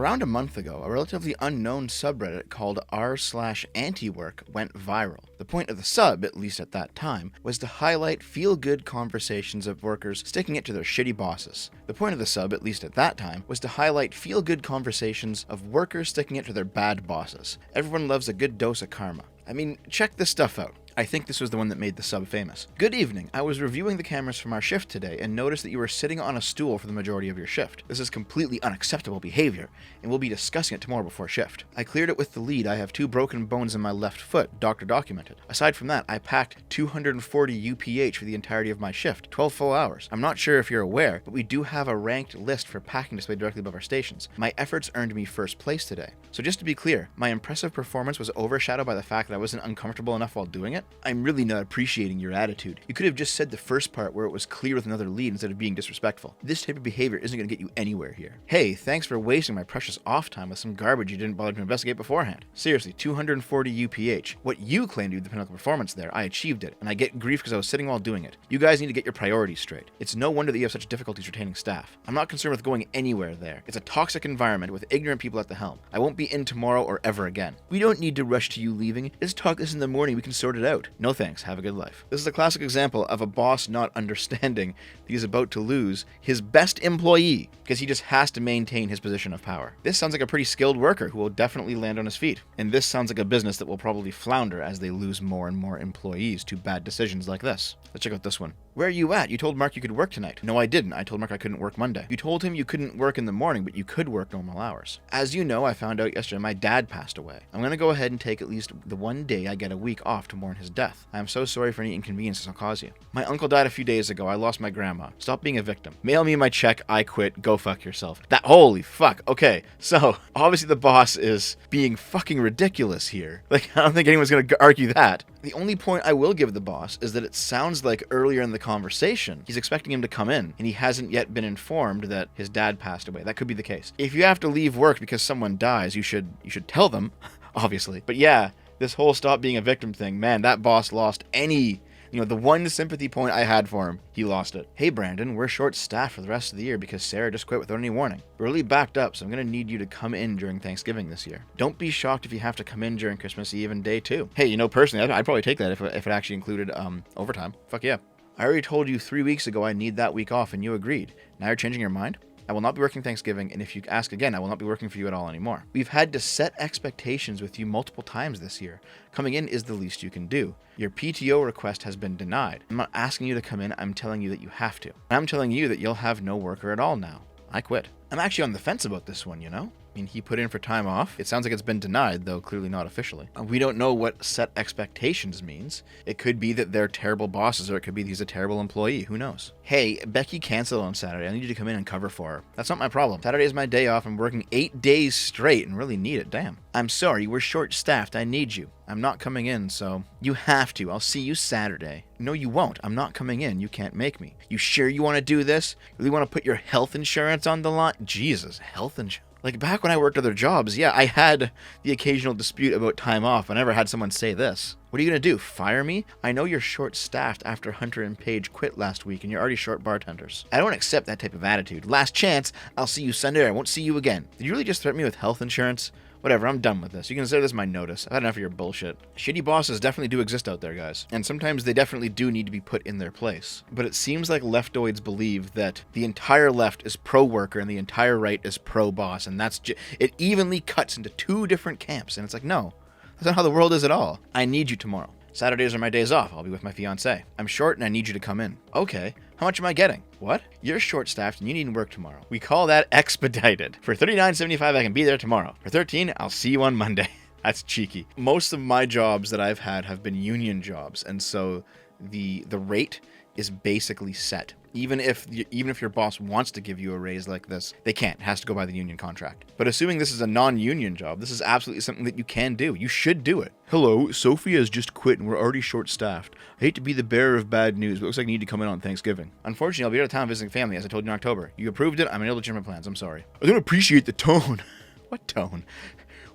Around a month ago, a relatively unknown subreddit called r/AntiWork went viral. The point of the sub, at least at that time, was to highlight feel-good conversations of workers sticking it to their shitty bosses. The point of the sub, at least at that time, was to highlight feel-good conversations of workers sticking it to their bad bosses. Everyone loves a good dose of karma. I mean, check this stuff out. I think this was the one that made the sub famous. Good evening. I was reviewing the cameras from our shift today and noticed that you were sitting on a stool for the majority of your shift. This is completely unacceptable behavior, and we'll be discussing it tomorrow before shift. I cleared it with the lead. I have 2 broken bones in my left foot, doctor documented. Aside from that, I packed 240 UPH for the entirety of my shift, 12 full hours. I'm not sure if you're aware, but we do have a ranked list for packing displayed directly above our stations. My efforts earned me first place today. So just to be clear, my impressive performance was overshadowed by the fact that I wasn't uncomfortable enough while doing it. I'm really not appreciating your attitude. You could have just said the first part where it was clear with another lead instead of being disrespectful. This type of behavior isn't going to get you anywhere here. Hey, thanks for wasting my precious off time with some garbage you didn't bother to investigate beforehand. Seriously, 240 UPH. What you claim to be the pinnacle performance there, I achieved it, and I get grief because I was sitting while doing it. You guys need to get your priorities straight. It's no wonder that you have such difficulties retaining staff. I'm not concerned with going anywhere there. It's a toxic environment with ignorant people at the helm. I won't be in tomorrow or ever again. We don't need to rush to you leaving. Let's talk this in the morning. We can sort it out. No thanks. Have a good life. This is a classic example of a boss not understanding that he's about to lose his best employee because he just has to maintain his position of power. This sounds like a pretty skilled worker who will definitely land on his feet. And this sounds like a business that will probably flounder as they lose more and more employees to bad decisions like this. Let's check out this one. Where are you at? You told Mark you could work tonight. No, I didn't. I told Mark I couldn't work Monday. You told him you couldn't work in the morning, but you could work normal hours. As you know, I found out yesterday my dad passed away. I'm going to go ahead and take at least the one day I get a week off to mourn his death. I am so sorry for any inconveniences I'll cause you. My uncle died a few days ago. I lost my grandma. Stop being a victim. Mail me my check. I quit. Go fuck yourself. Holy fuck. Okay, so obviously the boss is being fucking ridiculous here. Like, I don't think anyone's going to argue that. The only point I will give the boss is that it sounds like earlier in the conversation, he's expecting him to come in, and he hasn't yet been informed that his dad passed away. That could be the case. If you have to leave work because someone dies, you should tell them, obviously. But yeah, this whole stop being a victim thing, man, that boss lost any... the one sympathy point I had for him, he lost it. Hey Brandon, we're short-staffed for the rest of the year because Sarah just quit without any warning. We're really backed up, so I'm going to need you to come in during Thanksgiving this year. Don't be shocked if you have to come in during Christmas Eve and day 2. Hey, personally, I'd probably take that if it actually included overtime. Fuck yeah. I already told you 3 weeks ago I need that week off and you agreed. Now you're changing your mind? I will not be working Thanksgiving, and if you ask again, I will not be working for you at all anymore. We've had to set expectations with you multiple times this year. Coming in is the least you can do. Your PTO request has been denied. I'm not asking you to come in, I'm telling you that you have to. I'm telling you that you'll have no worker at all now. I quit. I'm actually on the fence about this one, I mean, he put in for time off. It sounds like it's been denied, though clearly not officially. We don't know what set expectations means. It could be that they're terrible bosses, or it could be he's a terrible employee. Who knows? Hey, Becky canceled on Saturday. I need you to come in and cover for her. That's not my problem. Saturday is my day off. I'm working 8 days straight and really need it. Damn. I'm sorry. We're short-staffed. I need you. I'm not coming in, so you have to. I'll see you Saturday. No, you won't. I'm not coming in. You can't make me. You sure you want to do this? Really want to put your health insurance on the line? Jesus, health insurance. Like, back when I worked other jobs, yeah, I had the occasional dispute about time off. I never had someone say this. What are you going to do, fire me? I know you're short-staffed after Hunter and Paige quit last week, and you're already short bartenders. I don't accept that type of attitude. Last chance, I'll see you Sunday, or I won't see you again. Did you really just threaten me with health insurance? Whatever, I'm done with this. You can consider this my notice. I've had enough of your bullshit. Shitty bosses definitely do exist out there, guys. And sometimes they definitely do need to be put in their place. But it seems like leftoids believe that the entire left is pro-worker and the entire right is pro-boss. And that's it evenly cuts into 2 different camps. And it's like, no, that's not how the world is at all. I need you tomorrow. Saturdays are my days off. I'll be with my fiancé. I'm short and I need you to come in. Okay. How much am I getting? What? You're short-staffed and you need work tomorrow. We call that expedited. For $39.75, I can be there tomorrow. For $13, I'll see you on Monday. That's cheeky. Most of my jobs that I've had have been union jobs, and so the rate is basically set. Even if your boss wants to give you a raise like this, they can't. It has to go by the union contract. But assuming this is a non-union job, this is absolutely something that you can do. You should do it. Hello, Sophie has just quit and we're already short-staffed. I hate to be the bearer of bad news, but it looks like you need to come in on Thanksgiving. Unfortunately, I'll be out of town visiting family, as I told you in October. You approved it. I'm unable to change my plans. I'm sorry. I don't appreciate the tone. What tone?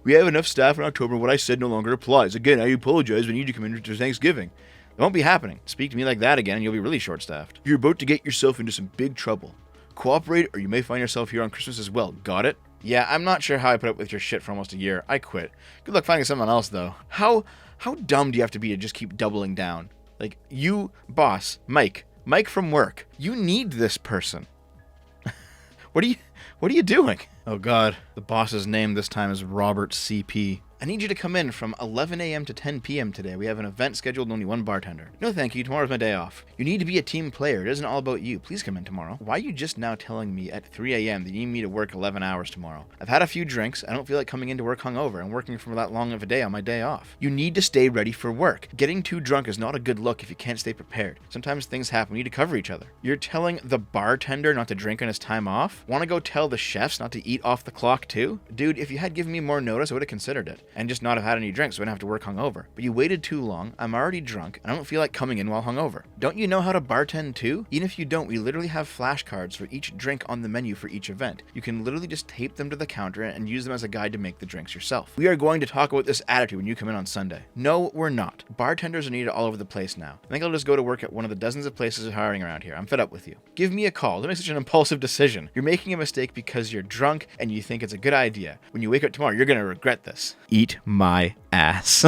We have enough staff in October. What I said no longer applies. Again, I apologize. We need to come in for Thanksgiving. It won't be happening. Speak to me like that again and you'll be really short-staffed. You're about to get yourself into some big trouble. Cooperate or you may find yourself here on Christmas as well. Got it? Yeah, I'm not sure how I put up with your shit for almost a year. I quit. Good luck finding someone else, though. How dumb do you have to be to just keep doubling down? Like, you, boss, Mike from work, you need this person. What are you doing? Oh god, the boss's name this time is Robert CP. I need you to come in from 11 a.m. to 10 p.m. today. We have an event scheduled and only one bartender. No thank you, tomorrow's my day off. You need to be a team player. It isn't all about you. Please come in tomorrow. Why are you just now telling me at 3 a.m. that you need me to work 11 hours tomorrow? I've had a few drinks. I don't feel like coming into work hungover and working for that long of a day on my day off. You need to stay ready for work. Getting too drunk is not a good look if you can't stay prepared. Sometimes things happen. We need to cover each other. You're telling the bartender not to drink on his time off? Want to go tell the chefs not to eat off the clock too? Dude, if you had given me more notice, I would have considered it. And just not have had any drinks so I wouldn't have to work hungover. But you waited too long, I'm already drunk, and I don't feel like coming in while hungover. Don't you know how to bartend too? Even if you don't, we literally have flashcards for each drink on the menu for each event. You can literally just tape them to the counter and use them as a guide to make the drinks yourself. We are going to talk about this attitude when you come in on Sunday. No, we're not. Bartenders are needed all over the place now. I think I'll just go to work at one of the dozens of places they're hiring around here. I'm fed up with you. Give me a call. Don't make such an impulsive decision. You're making a mistake because you're drunk and you think it's a good idea. When you wake up tomorrow, you're gonna regret this. Eat my ass.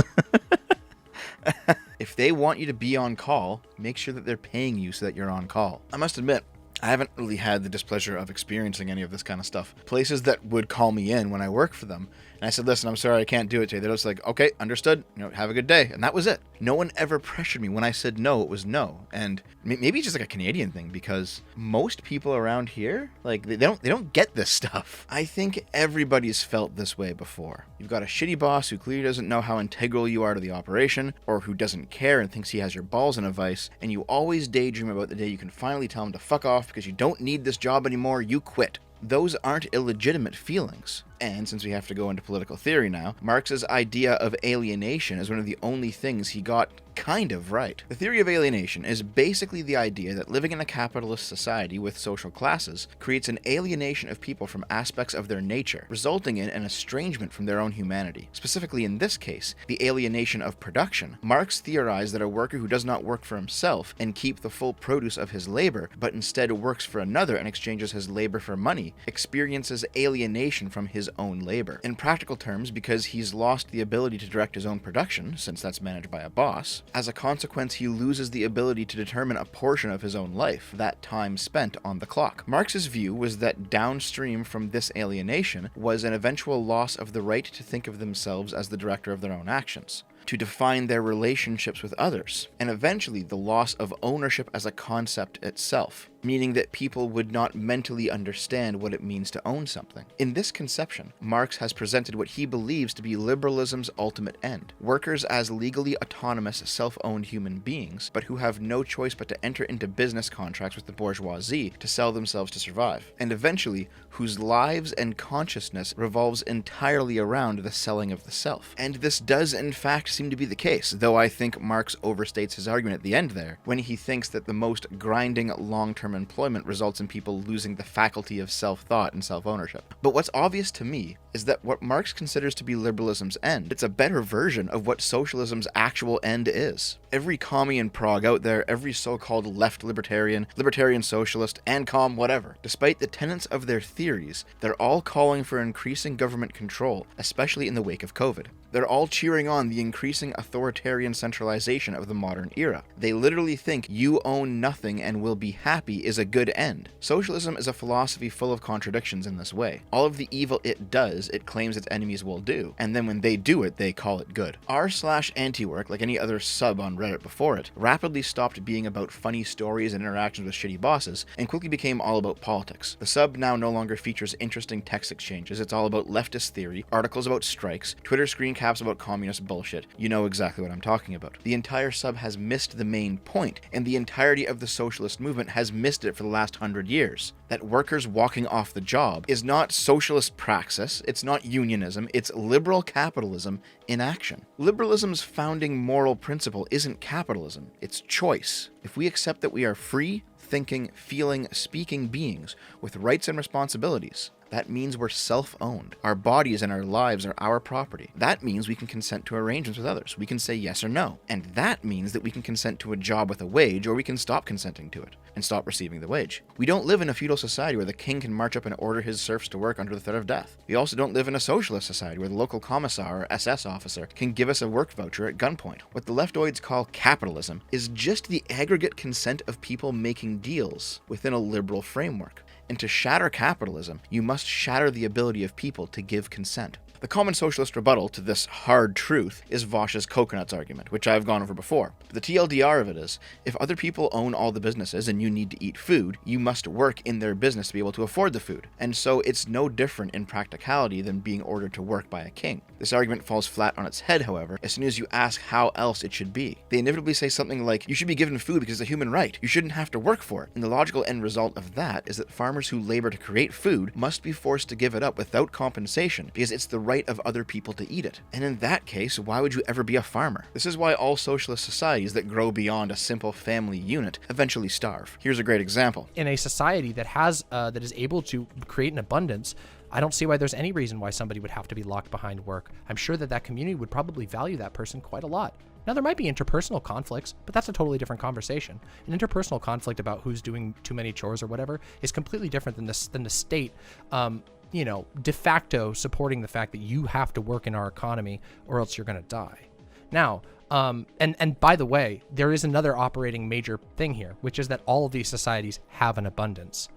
If they want you to be on call, make sure that they're paying you so that you're on call. I must admit, I haven't really had the displeasure of experiencing any of this kind of stuff. Places that would call me in when I work for them, and I said, listen, I'm sorry, I can't do it today. They're just like, okay, understood, have a good day. And that was it. No one ever pressured me. When I said no, it was no. And maybe it's just like a Canadian thing, because most people around here, like, they don't get this stuff. I think everybody's felt this way before. You've got a shitty boss who clearly doesn't know how integral you are to the operation, or who doesn't care and thinks he has your balls in a vice, and you always daydream about the day you can finally tell him to fuck off because you don't need this job anymore, you quit. Those aren't illegitimate feelings. And since we have to go into political theory now, Marx's idea of alienation is one of the only things he got kind of right. The theory of alienation is basically the idea that living in a capitalist society with social classes creates an alienation of people from aspects of their nature, resulting in an estrangement from their own humanity. Specifically in this case, the alienation of production. Marx theorized that a worker who does not work for himself and keep the full produce of his labor, but instead works for another and exchanges his labor for money, experiences alienation from his own labor. In practical terms, because he's lost the ability to direct his own production, since that's managed by a boss, as a consequence he loses the ability to determine a portion of his own life, that time spent on the clock. Marx's view was that downstream from this alienation was an eventual loss of the right to think of themselves as the director of their own actions, to define their relationships with others, and eventually the loss of ownership as a concept itself, meaning that people would not mentally understand what it means to own something. In this conception, Marx has presented what he believes to be liberalism's ultimate end: workers as legally autonomous, self-owned human beings, but who have no choice but to enter into business contracts with the bourgeoisie to sell themselves to survive, and eventually whose lives and consciousness revolves entirely around the selling of the self. And this does in fact seem to be the case, though I think Marx overstates his argument at the end there, when he thinks that the most grinding long-term employment results in people losing the faculty of self-thought and self-ownership. But what's obvious to me is that what Marx considers to be liberalism's end, it's a better version of what socialism's actual end is. Every commie in Prague out there, every so-called left libertarian, libertarian socialist, and whatever, despite the tenets of their theories, they're all calling for increasing government control, especially in the wake of COVID. They're all cheering on the increasing authoritarian centralization of the modern era. They literally think you own nothing and will be happy is a good end. Socialism is a philosophy full of contradictions in this way. All of the evil it does, it claims its enemies will do, and then when they do it, they call it good. r/AntiWork, like any other sub on Reddit before it, rapidly stopped being about funny stories and interactions with shitty bosses, and quickly became all about politics. The sub now no longer features interesting text exchanges, it's all about leftist theory, articles about strikes, Twitter screen caps about communist bullshit. You know exactly what I'm talking about. The entire sub has missed the main point, and the entirety of the socialist movement has missed it for the last 100 years. That workers walking off the job is not socialist praxis, it's not unionism, it's liberal capitalism in action. Liberalism's founding moral principle isn't capitalism, it's choice. If we accept that we are free, thinking, feeling, speaking beings with rights and responsibilities, That means we're self-owned. Our bodies and our lives are our property. That means we can consent to arrangements with others. We can say yes or no. And that means that we can consent to a job with a wage, or we can stop consenting to it and stop receiving the wage. We don't live in a feudal society where the king can march up and order his serfs to work under the threat of death. We also don't live in a socialist society where the local commissar or SS officer can give us a work voucher at gunpoint. What the leftoids call capitalism is just the aggregate consent of people making deals within a liberal framework. And to shatter capitalism, you must shatter the ability of people to give consent. The common socialist rebuttal to this hard truth is Vosh's coconuts argument, which I've gone over before. But the TLDR of it is, if other people own all the businesses and you need to eat food, you must work in their business to be able to afford the food. And so it's no different in practicality than being ordered to work by a king. This argument falls flat on its head, however, as soon as you ask how else it should be. They inevitably say something like, you should be given food because it's a human right. You shouldn't have to work for it. And the logical end result of that is that farmers who labor to create food must be forced to give it up without compensation because it's the right of other people to eat it. And in that case, why would you ever be a farmer? This is why all socialist societies that grow beyond a simple family unit eventually starve. Here's a great example. In a society that has that is able to create an abundance, I don't see why there's any reason why somebody would have to be locked behind work. I'm sure that community would probably value that person quite a lot. Now, there might be interpersonal conflicts, but that's a totally different conversation. An interpersonal conflict about who's doing too many chores or whatever is completely different than the state, de facto supporting the fact that you have to work in our economy or else you're going to die. Now, and by the way, there is another operating major thing here, which is that all of these societies have an abundance.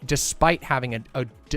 Despite having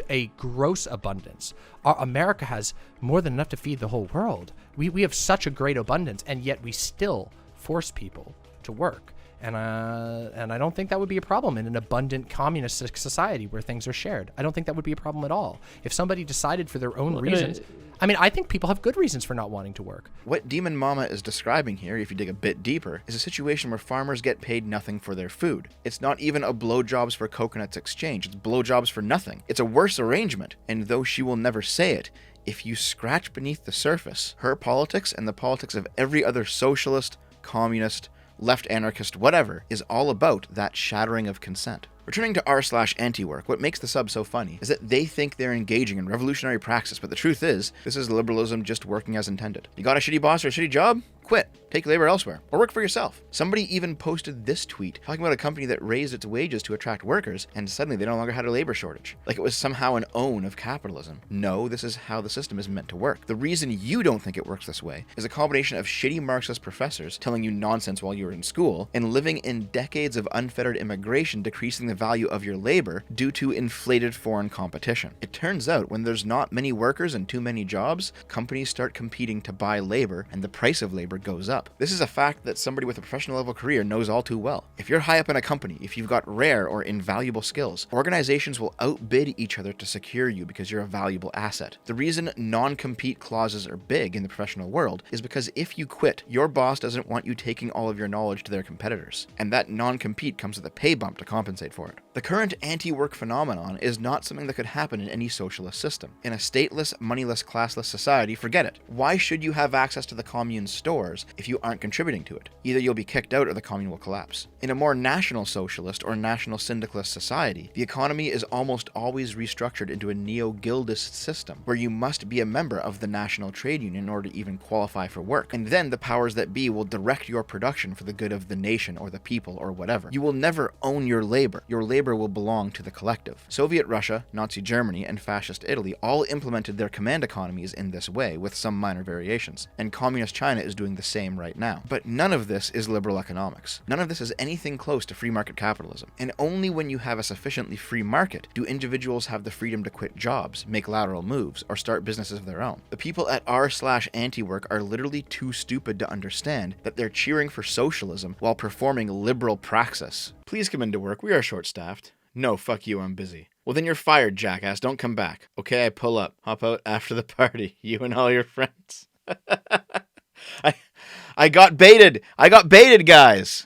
a gross abundance, America has more than enough to feed the whole world. We have such a great abundance, and yet we still force people to work. And I don't think that would be a problem in an abundant communist society where things are shared. I don't think that would be a problem at all. If somebody decided for their own reasons, I think people have good reasons for not wanting to work. What Demon Mama is describing here, if you dig a bit deeper, is a situation where farmers get paid nothing for their food. It's not even a blowjobs for coconuts exchange. It's blowjobs for nothing. It's a worse arrangement. And though she will never say it, if you scratch beneath the surface, her politics and the politics of every other socialist, communist, left anarchist, whatever, is all about that shattering of consent. Returning to r/AntiWork, what makes the sub so funny is that they think they're engaging in revolutionary praxis, but the truth is, this is liberalism just working as intended. You got a shitty boss or a shitty job? Quit. Take labor elsewhere. Or work for yourself. Somebody even posted this tweet talking about a company that raised its wages to attract workers, and suddenly they no longer had a labor shortage. Like it was somehow an own of capitalism. No, this is how the system is meant to work. The reason you don't think it works this way is a combination of shitty Marxist professors telling you nonsense while you were in school, and living in decades of unfettered immigration decreasing the value of your labor due to inflated foreign competition. It turns out when there's not many workers and too many jobs, companies start competing to buy labor, and the price of labor goes up. This is a fact that somebody with a professional level career knows all too well. If you're high up in a company, if you've got rare or invaluable skills, organizations will outbid each other to secure you because you're a valuable asset. The reason non-compete clauses are big in the professional world is because if you quit, your boss doesn't want you taking all of your knowledge to their competitors, and that non-compete comes with a pay bump to compensate for it. The current anti-work phenomenon is not something that could happen in any socialist system. In a stateless, moneyless, classless society, forget it. Why should you have access to the commune's stores if you aren't contributing to it? Either you'll be kicked out or the commune will collapse. In a more national socialist or national syndicalist society, the economy is almost always restructured into a neo-guildist system, where you must be a member of the national trade union in order to even qualify for work. And then the powers that be will direct your production for the good of the nation or the people or whatever. You will never own your labor. Your labor will belong to the collective. Soviet Russia, Nazi Germany, and Fascist Italy all implemented their command economies in this way, with some minor variations. And Communist China is doing the same right now. But none of this is liberal economics. None of this is anything close to free market capitalism. And only when you have a sufficiently free market do individuals have the freedom to quit jobs, make lateral moves, or start businesses of their own. The people at r/AntiWork are literally too stupid to understand that they're cheering for socialism while performing liberal praxis. Please come into work. We are short-staffed. No, fuck you, I'm busy. Well, then you're fired, jackass. Don't come back. Okay, I pull up. Hop out after the party. You and all your friends. I got baited. I got baited, guys.